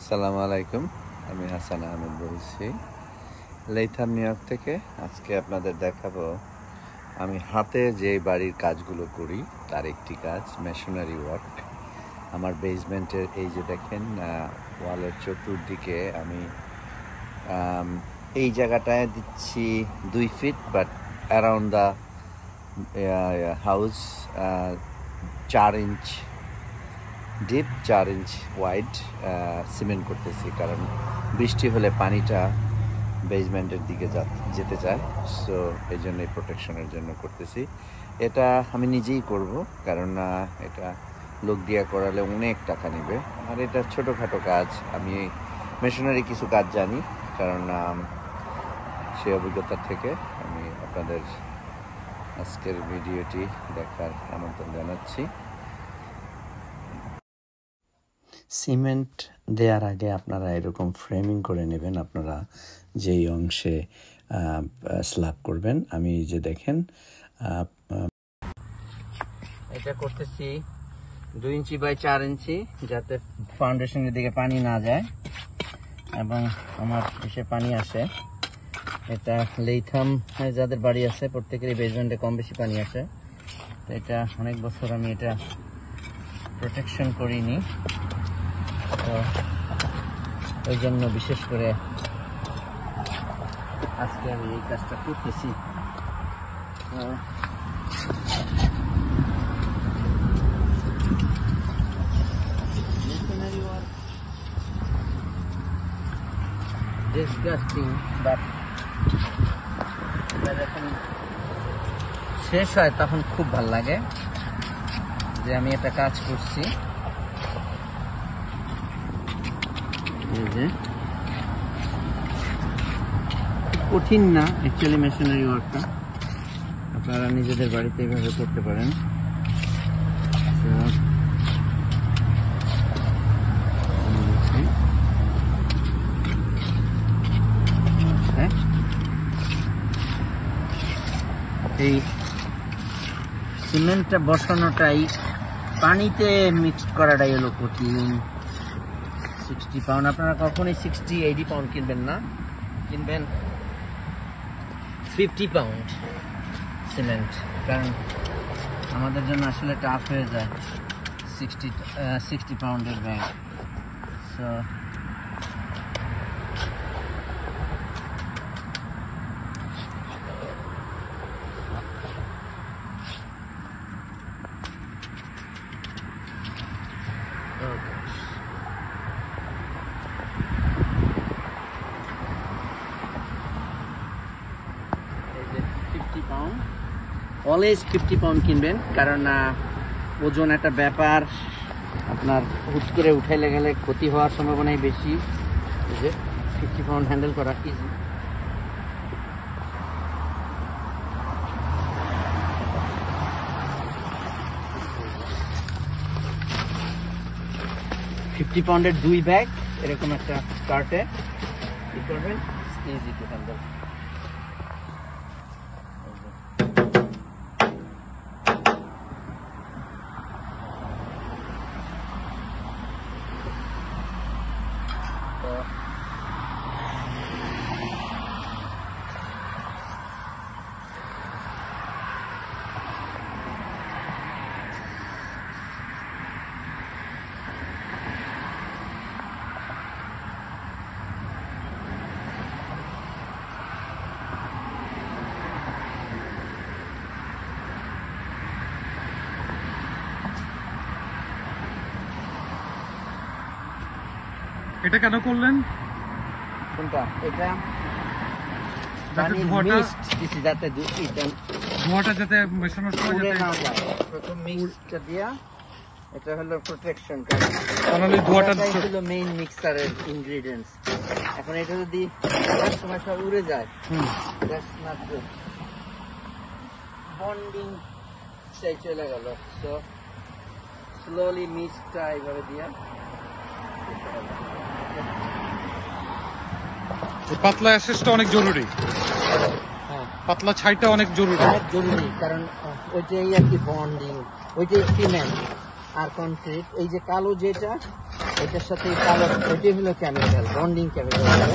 আসসালামু আলাইকুম, আমি হাসান আহমেদ বলছি লেইথাম, নিউ ইয়র্ক থেকে। আজকে আপনাদের দেখাবো আমি হাতে যে বাড়ির কাজগুলো করি তার একটি কাজ, মেশনারি ওয়ার্ক। আমার বেসমেন্টের এই যে দেখেন ওয়ালের চতুর্দিকে আমি এই জায়গাটায় দিচ্ছি 2 feet, but around the house 4 inch deep, 4 inch wide cement করতেছি, কারণ বৃষ্টি হলে পানিটা বেসমেন্টের দিকে যেতে চায়। সো এই জন্য প্রোটেকশনের জন্য করতেছি। এটা আমি নিজেই করব, কারণ এটা লোক দিয়ে করালে অনেক টাকা নেবে, আর এটা ছোটোখাটো কাজ। আমি মেশিনারি কিছু কাজ জানি, কারণ সেই অভিজ্ঞতা থেকে আমি আপনাদের আজকের ভিডিওটি দেখার আমন্ত্রণ জানাচ্ছি। সিমেন্ট দেওয়ার আগে আপনারা এরকম ফ্রেমিং করে নেবেন, আপনারা যেই অংশে স্ল্যাব করবেন। আমি যে দেখেন এটা করতেছি 2 ইঞ্চি বাই 4 ইঞ্চি, যাতে ফাউন্ডেশনের দিকে পানি না যায় এবং আমার এসে পানি আসে। এটা লেইথাম যাদের বাড়ি আছে প্রত্যেকেরই বেসমেন্টে কম বেশি পানি আসে, তো এটা অনেক বছর আমি এটা প্রোটেকশন করিনি, তো ওই জন্য বিশেষ করে আজকে আমি এই কাজটা করতেছি। ডিসগাস্টিং, বাট যখন শেষ হয় তখন খুব ভাল লাগে যে আমি একটা কাজ করছি। কঠিন না অ্যাকচুয়ালি মেশিনারি ওয়ার্কটা, আপনারা নিজেদের বাড়িতে এইভাবে করতে পারেন। এই সিমেন্টটা বসানোটাই, পানিতে মিক্সড করাটাই হলো কঠিন। 60 পাউন্ড, আপনারা কখনোই 60-80 পাউন্ড কিনবেন না, কিনবেন 50 পাউন্ড সিমেন্ট, কারণ আমাদের জন্য আসলে টাফ হয়ে যায় 60 পাউন্ডের ব্যাগ। সো অলওয়েজ 50 পাউন্ড কিনবেন, কারণ ওজন একটা ব্যাপার, আপনার হুট করে উঠাইলে গেলে ক্ষতি হওয়ার সম্ভাবনাই বেশি। যে 50 পাউন্ড হ্যান্ডেল করা ইজি। $50 পাউন্ডের 2 ব্যাগ এরকম একটা কার্টে কি করবেন, ইজি টু হ্যান্ডেল। এটা কেন করলেন? কোনটা? এটা যাতে ধোঁয়াটা যাতে মেশানোর সময় উড়ে না যায়। প্রথম মিক্সটা দিয়া, এটা হলো প্রোটেকশন, কারণ ধোঁয়াটা হলো মেইন মিক্সারের ইনগ্রেডিয়েন্টস। এখন এটা যদি সময় সব উড়ে যায়, দ্যাটস নট গুড, বন্ডিং চাই চলে গেল। সো স্লোলি মিক্সটা এইভাবে দিয়া, পাতলা অ্যাসেসটা অনেক জরুরি, পাতলা ছাইটা অনেক জরুরি, কারণ ওইটাই আর কি বন্ডিং, ওইটাই সিমেন্ট আর কনক্রিট। এই যে কালো যেটা, এটার সাথে কালো, এটি হলো কেমিক্যাল, বন্ডিং কেমিক্যাল।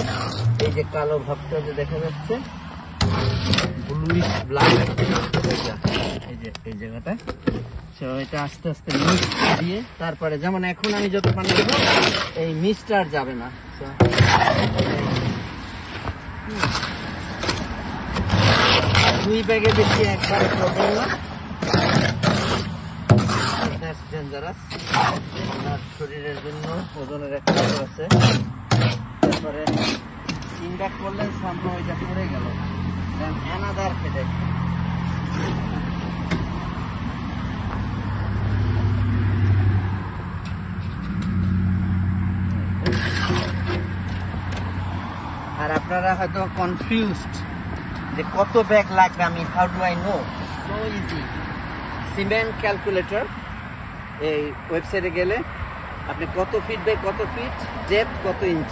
এই যে কালো ভাবটা যে দেখা যাচ্ছে, ব্লুইশ ব্ল্যাক, এই যে এই জায়গাটা। তো এটা আস্তে আস্তে মিক্স দিয়ে তারপরে, যেমন এখন আমি যত পানি দেবো এই মিক্সটা আর যাবে না। দুই ব্যাগে বেশি একবারে করবেন না, ডেঞ্জারাস। আপনার শরীরের জন্য ওজনের একটা আছে। তারপরে 3 ব্যাগ করলেন, সামনে ওইটা পড়ে গেল, অ্যানাদার হেডেক। আর আপনারা হয়তো কনফিউজড যে কত ব্যাগ লাগবে, আমি how do I know? So easy, cement calculator. এই ওয়েবসাইটে গেলে আপনি কত ফিট বাই কত ফিট, ডেপথ কত ইঞ্চ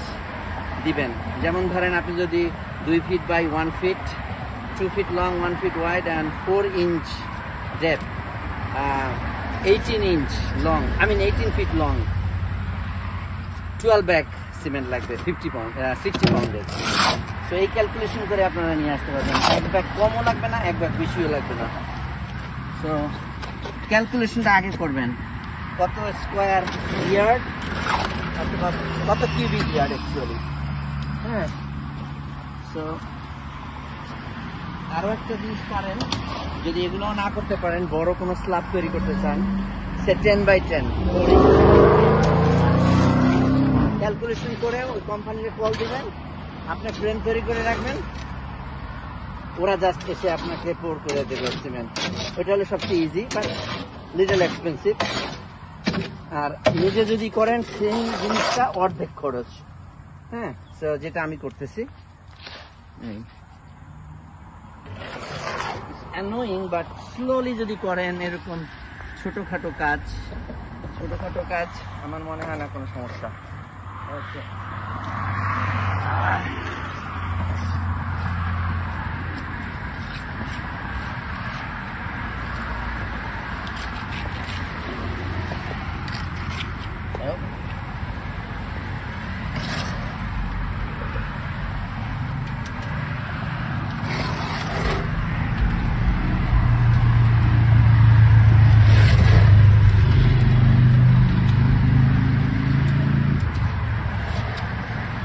দিবেন। যেমন ধরেন আপনি যদি 2 feet by 1 feet, 2 feet long, 1 feet wide and 4 inch depth, 18 inch long, 18 feet long, 12 bag cement লাগবে, 50 পাউন্ড, 60 পাউন্ডের। সো এই ক্যালকুলেশন করে আপনারা নিয়ে আসতে পারবেন। 1 ব্যাগ কমও লাগবে না, 1 ব্যাগ বেশিও লাগবে না। সো ক্যালকুলেশনটা আগে করবেন, কত স্কোয়ার ইয়ার্ড অথবা কত কিউবিক ইয়ার্ড অ্যাকচুয়ালি। হ্যাঁ, সো আরও একটা জিনিস পারেন, যদি এগুলো না করতে পারেন, বড় কোনো স্ল্যাব তৈরি করতে চান, সে 10 বাই 10 ক্যালকুলেশন করে ওই কোম্পানিকে কল দিবেন, আপনার ফ্রেম তৈরি করে রাখবেন, ওরা জাস্ট এসে আপনাকে পোর করে দেবে সিমেন্ট। ওইটা হলো সবচেয়ে ইজি বাট লিটল এক্সপেন্সিভ। আর নিজে যদি করেন সেই জিনিসটা অর্ধেক খরচ। হ্যাঁ, সো যেটা আমি করতেছি, অ্যানোয়িং বাট স্লোলি যদি করেন, এরকম ছোটখাটো কাজ আমার মনে হয় না কোনো সমস্যা। ওকে,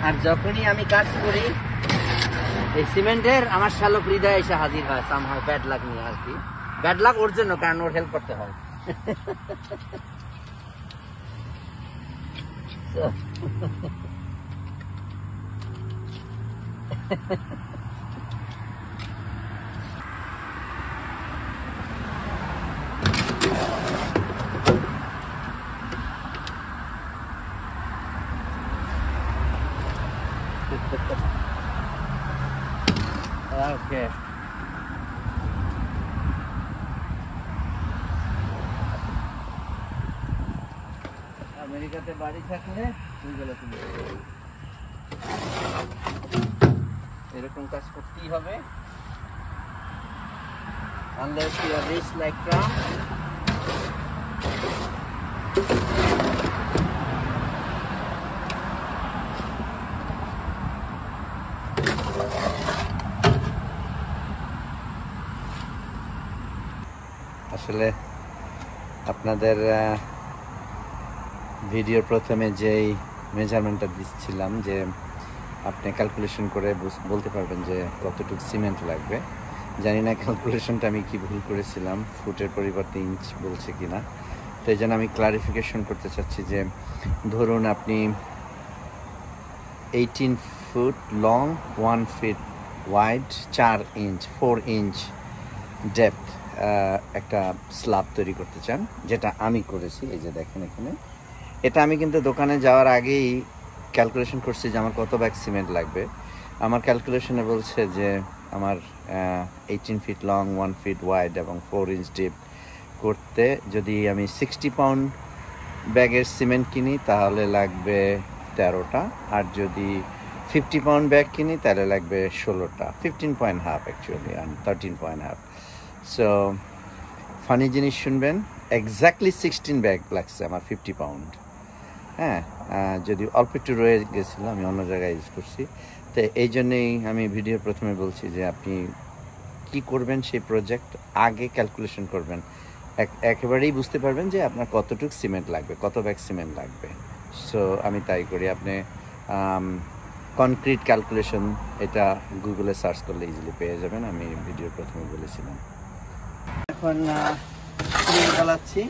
আর যখনই আমি কাজ করি এই সিমেন্টের, আমার শালক হৃদয় এসে হাজির হয় সামহাউ, ব্যাড লাক নিয়ে আর কি। ব্যাড লাক ওর জন্য, কারণ ওর হেল্প করতে হয়। Okay. আমেরিকাতে বাড়ি থাকলে এরকম কাজ করতেই হবে, unless you are rich like Trump. আসলে আপনাদের ভিডিওর প্রথমে যেই মেজারমেন্টটা দিচ্ছিলাম, যে আপনি ক্যালকুলেশন করে বলতে পারবেন যে কতটুকু সিমেন্ট লাগবে, জানি না ক্যালকুলেশনটা আমি কি ভুল করেছিলাম, ফুটের পরিবর্তে ইঞ্চ বলছে কিনা। তো এই জন্য আমি ক্লারিফিকেশন করতে চাচ্ছি যে ধরুন আপনি 18 foot long, 1 feet wide, 4 inch, 4 inch depth একটা স্ল্যাব তৈরি করতে চান, যেটা আমি করেছি। এই যে দেখেন এখানে, এটা আমি কিন্তু দোকানে যাওয়ার আগেই ক্যালকুলেশন করছি যে আমার কত ব্যাগ সিমেন্ট লাগবে। আমার ক্যালকুলেশনে বলছে যে আমার 18 ফিট লং, 1 ফিট ওয়াইড এবং 4 ইঞ্চ ডিপ করতে যদি আমি 60 পাউন্ড ব্যাগের সিমেন্ট কিনি তাহলে লাগবে 13টা, আর যদি 50 পাউন্ড ব্যাগ কিনি তাহলে লাগবে 16টা, 15.5 অ্যাকচুয়ালি, অ্যান্ড 13.5। সো ফানি জিনিস শুনবেন, এক্স্যাক্টলি 16 ব্যাগ লাগছে আমার 50 পাউন্ড। হ্যাঁ, যদি অল্প একটু রয়ে গেছিলো আমি অন্য জায়গায় ইউজ করছি। তো এই জন্যেই আমি ভিডিওর প্রথমে বলছি যে আপনি কি করবেন সেই প্রজেক্ট আগে ক্যালকুলেশন করবেন, একেবারেই বুঝতে পারবেন যে আপনার কতটুকু সিমেন্ট লাগবে, কত ব্যাগ সিমেন্ট লাগবে। সো আমি তাই করি। আপনি কনক্রিট ক্যালকুলেশন এটা গুগলে সার্চ করলে ইজিলি পেয়ে যাবেন, আমি ভিডিওর প্রথমে বলেছিলাম। এখন বলাচ্ছি,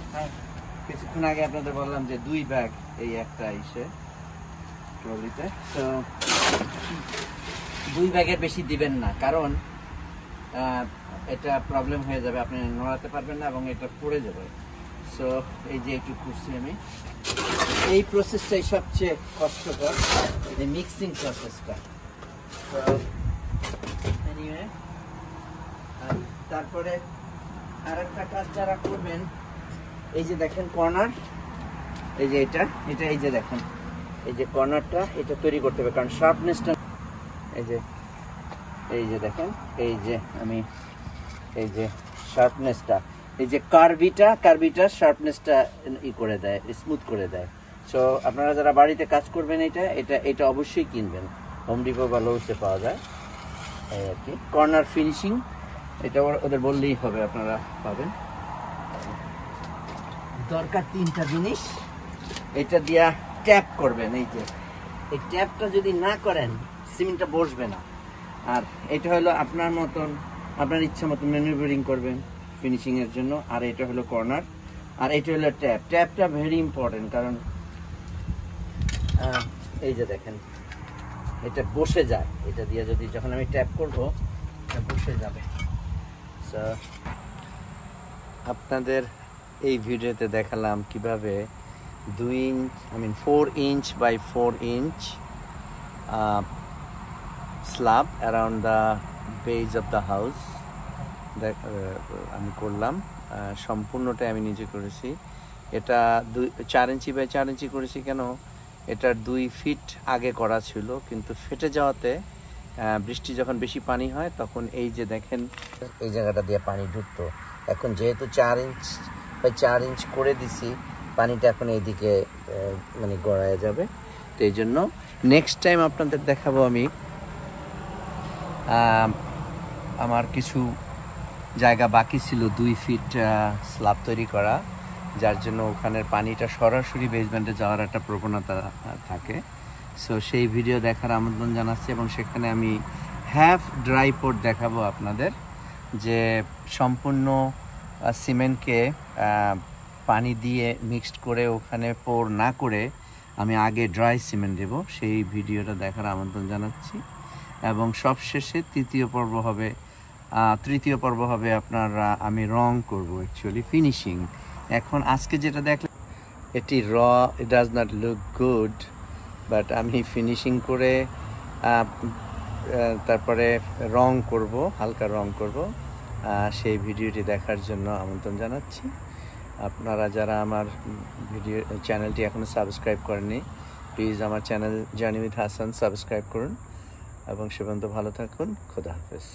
কিছুক্ষণ আগে আপনাদের বললাম যে 2 ব্যাগ এই একটা ইসে ট্রলিতে। তো 2 ব্যাগের বেশি দিবেন না, কারণ এটা প্রবলেম হয়ে যাবে, আপনি নড়াতে পারবেন না এবং এটা পড়ে যাবে। সো এই যে একটু করছি আমি, এই প্রসেসটাই সবচেয়ে কষ্টকর, এই মিক্সিং প্রসেসটা। তারপরে আরেকটা কাজ যারা করবেন, এই যে দেখেন কর্নার, এই যে এটা এই যে দেখেন এই যে কর্নারটা এটা তৈরি করতে হবে, কারণ শার্পনেসটা এই যে দেখেন এই যে আমি এই যে শার্পনেসটা, এই যে কার্ভিটা শার্পনেসটা করে দেয়, স্মুথ করে দেয়। সো আপনারা যারা বাড়িতে কাজ করবেন এটা অবশ্যই কিনবেন, হোম ডিপো বা লোসে পাওয়া যায় এই আর কি। কর্নার ফিনিশিং এটা ওদের বললেই হবে, আপনারা পাবেন। দরকার 3টা জিনিস, এটা দিয়া ট্যাপ করবেন। এই যে এই ট্যাপটা যদি না করেন সিমেন্টটা বসবে না। আর এটা হলো আপনার মতন, আপনার ইচ্ছা মতন ম্যানুভারিং করবেন ফিনিশিং এর জন্য। আর এটা হলো কর্নার, আর এটা হলো ট্যাপটা ভেরি ইম্পর্টেন্ট, কারণ এই যে দেখেন এটা বসে যায়, এটা দিয়ে যদি যখন আমি ট্যাপ করব এটা বসে যাবে। সো আপনাদের এই ভিডিওতে দেখালাম কিভাবে 4 inch by 4 inch slab around the base of the house আমি করলাম। সম্পূর্ণটাই আমি নিজে করেছি। এটা 4 ইঞ্চি বাই 4 ইঞ্চি করেছি কেন, এটার 2 ফিট আগে করা ছিল, কিন্তু ফেটে যাওয়াতে বৃষ্টি যখন বেশি পানি হয় তখন এই যে দেখেন এই জায়গাটা দিয়ে পানি ঢুকতো। এখন যেহেতু 4 ইঞ্চ বাই 4 ইঞ্চ করে দিছি, পানিটা এখন এইদিকে মানে গড়ায় যাবে। তো এই জন্য নেক্সট টাইম আপনাদের দেখাবো আমি আমার কিছু জায়গা বাকি ছিল 2 ফিট স্ল্যাব তৈরি করা, যার জন্য ওখানের পানিটা সরাসরি বেসমেন্টে যাওয়ার একটা প্রবণতা থাকে। সো সেই ভিডিও দেখার আমন্ত্রণ জানাচ্ছি, এবং সেখানে আমি হাফ ড্রাই পোর্ট দেখাবো আপনাদের, যে সম্পূর্ণ সিমেন্টকে পানি দিয়ে মিক্সড করে ওখানে পোর না করে আমি আগে ড্রাই সিমেন্ট দেব। সেই ভিডিওটা দেখার আমন্ত্রণ জানাচ্ছি। এবং সবশেষে তৃতীয় পর্ব হবে আপনার আমি রং করব, অ্যাকচুয়ালি ফিনিশিং। এখন আজকে যেটা দেখলাম এটি it does not look good, but আমি ফিনিশিং করে তারপরে রং করব, হালকা রং করব। সেই ভিডিওটি দেখার জন্য আমন্ত্রণ জানাচ্ছি। আপনারা যারা আমার চ্যানেলটি এখনও সাবস্ক্রাইব করেননি, প্লিজ আমার channel journey with Hasan subscribe করুন, এবং সে পর্যন্ত ভালো থাকুন। খোদা হাফেজ।